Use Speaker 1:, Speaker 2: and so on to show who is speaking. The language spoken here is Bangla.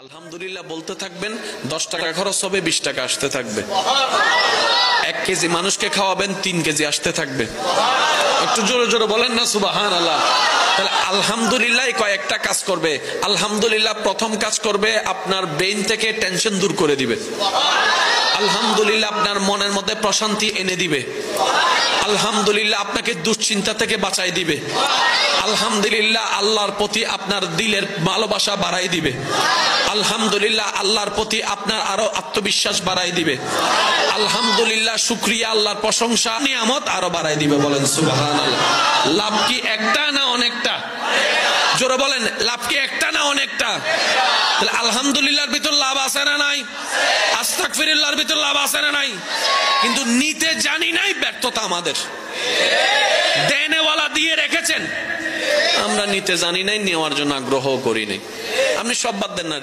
Speaker 1: আলহামদুলিল্লাহ বলতে থাকবেন, 10 টাকা খরচ হবে, 20 টাকা আসতে থাকবে। 1 কেজি মানুষকে খাওয়াবেন, 3 কেজি আসতে থাকবে। একটু জোরে জোরে বলেন না সুবহানাল্লাহ। তাহলে আলহামদুলিল্লাহ কয়েকটা কাজ করবে। আলহামদুলিল্লাহ প্রথম কাজ করবে, আপনার ব্রেইন থেকে টেনশন দূর করে দিবে। আলহামদুলিল্লাহ আপনার মনের মধ্যে প্রশান্তি এনে দিবে। আলহামদুলিল্লাহ আপনাকে দুশ্চিন্তা থেকে বাঁচাই দিবে। আলহামদুলিল্লাহ আল্লাহর প্রতি আপনার দিলের ভালোবাসা বাড়াই দিবে। আলহামদুলিল্লাহ আল্লাহর প্রতি আপনার আরো আত্মবিশ্বাস বাড়াই দিবে। আলহামদুলিল্লাহ শুকরিয়া, আল্লাহর প্রশংসা, নিয়ামত আরো বাড়াই দিবে। বলেন সুবহানাল্লাহ। লাভ কি একটা না অনেকটা? জোরে বলেন, লাভ কি একটা না অনেকটা? তাহলে আলহামদুলিল্লাহর ভিতর লাভ আছে না নাই? আস্তাগফিরুল্লাহর ভিতর লাভ আছে না নাই? কিন্তু নিতে জানি নাই, ব্যর্থতা আমাদের। দেনেওয়ালা দিয়ে রেখেছেন, আমরা নিতে জানি নাই, নেওয়ার জন্য আগ্রহ করি নাই। আপনি সব বাদ দেন না।